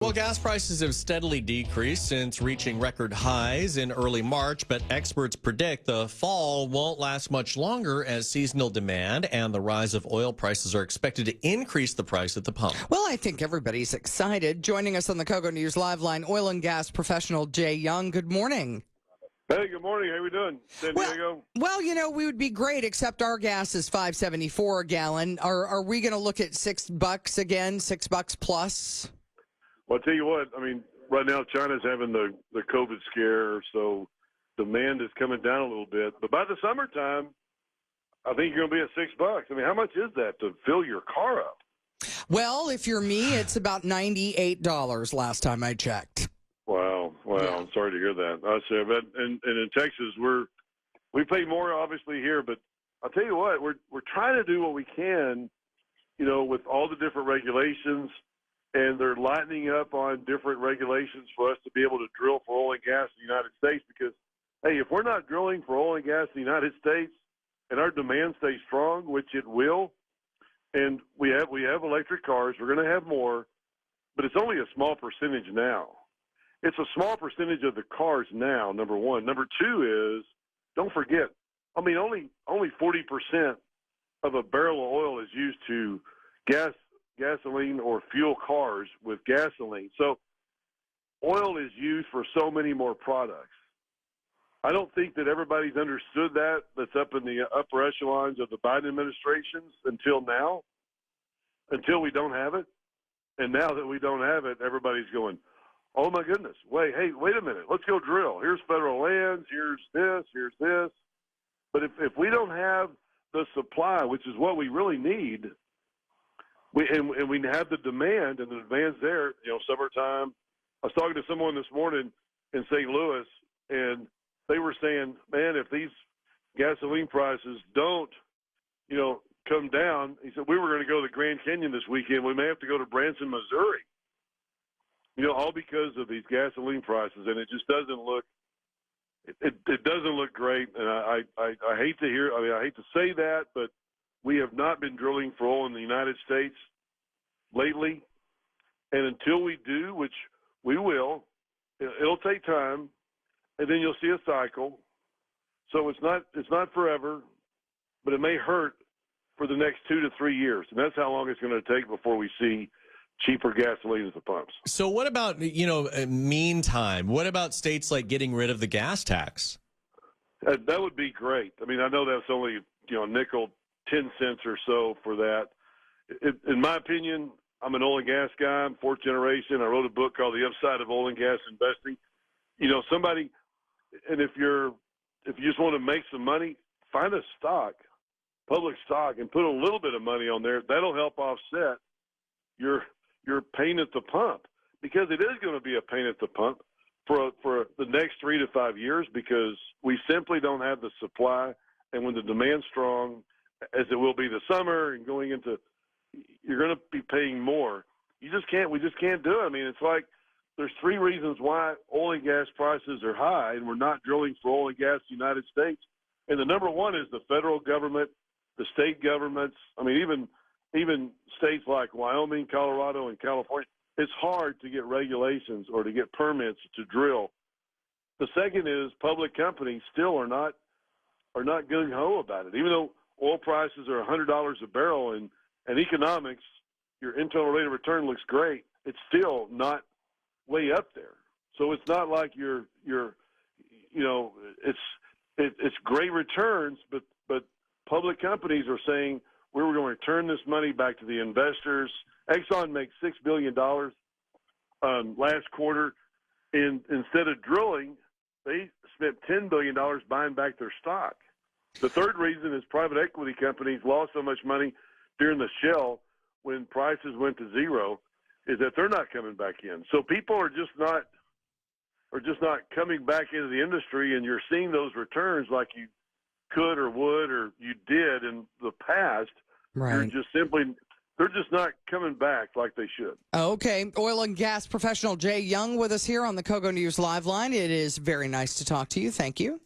Well, gas prices have steadily decreased since reaching record highs in early March, but experts predict the fall won't last much longer as seasonal demand and the rise of oil prices are expected to increase the price at the pump. Well, I think everybody's excited. Joining us on the KOGO News Live Line, oil and gas professional Jay Young. Good morning. Hey, good morning. How we doing, San Diego? Well, you know, we would be great, except our gas is $5.74 a gallon. Are we going to look at $6 again, $6 plus? Well, I'll tell you what, I mean, right now China's having the COVID scare, so demand is coming down a little bit. But by the summertime, I think you're going to be at $6. I mean, how much is that to fill your car up? Well, if you're me, it's about $98 last time I checked. Wow. Yeah. I'm sorry to hear that. I say, but and in Texas, we pay more obviously here, but I'll tell you what, we're trying to do what we can, you know, with all the different regulations. And they're lightening up on different regulations for us to be able to drill for oil and gas in the United States because, hey, if we're not drilling for oil and gas in the United States and our demand stays strong, which it will, and we have electric cars, we're going to have more, but it's only a small percentage now. It's a small percentage of the cars now, number one. Number two is, don't forget, I mean, only 40% of a barrel of oil is used to gasoline or fuel cars with gasoline. So oil is used for so many more products. I don't think that everybody's understood that's up in the upper echelons of the Biden administrations until now, until we don't have it. And now that we don't have it, everybody's going, oh my goodness, wait a minute, let's go drill. Here's federal lands, here's this. But if we don't have the supply, which is what we really need, we have the demand, and the demand's there. You know, summertime. I was talking to someone this morning in St. Louis, and they were saying, "Man, if these gasoline prices don't, you know, come down," he said, "we were going to go to the Grand Canyon this weekend. We may have to go to Branson, Missouri. You know, all because of these gasoline prices, and it just doesn't look. It doesn't look great, and I hate to hear. I mean, I hate to say that, but we have not been drilling for oil in the United States lately, and until we do, which we will, it'll take time, and then you'll see a cycle. So it's not forever, but it may hurt for the next 2 to 3 years, and that's how long it's going to take before we see cheaper gasoline at the pumps. So what about, you know, meantime, what about states like getting rid of the gas tax? That would be great. I mean, I know that's only, you know, a nickel, 10 cents or so for that. In my opinion, I'm an oil and gas guy. I'm fourth generation. I wrote a book called The Upside of Oil and Gas Investing. You know, somebody, and if you just want to make some money, find a stock, public stock, and put a little bit of money on there. That'll help offset your pain at the pump, because it is going to be a pain at the pump for the next 3 to 5 years, because we simply don't have the supply. And when the demand's strong, as it will be this summer and going into, you're going to be paying more. We just can't do it. I mean, it's like there's 3 reasons why oil and gas prices are high and we're not drilling for oil and gas in the United States. And the number one is the federal government, the state governments. I mean, even states like Wyoming, Colorado, and California, it's hard to get regulations or to get permits to drill. The second is public companies still are not gung-ho about it. Even though oil prices are $100 a barrel and economics, your internal rate of return looks great, it's still not way up there. So it's not like you're you know, it's great returns, but public companies are saying we were going to return this money back to the investors. Exxon makes $6 billion last quarter, and instead of drilling, they spent $10 billion buying back their stock. The third reason is private equity companies lost so much money during the shell when prices went to zero, is that they're not coming back in. So people are just not coming back into the industry, and you're seeing those returns like you could or would or you did in the past. Right. They're just not coming back like they should. Okay. Oil and gas professional Jay Young with us here on the KOGO News Live Line. It is very nice to talk to you. Thank you.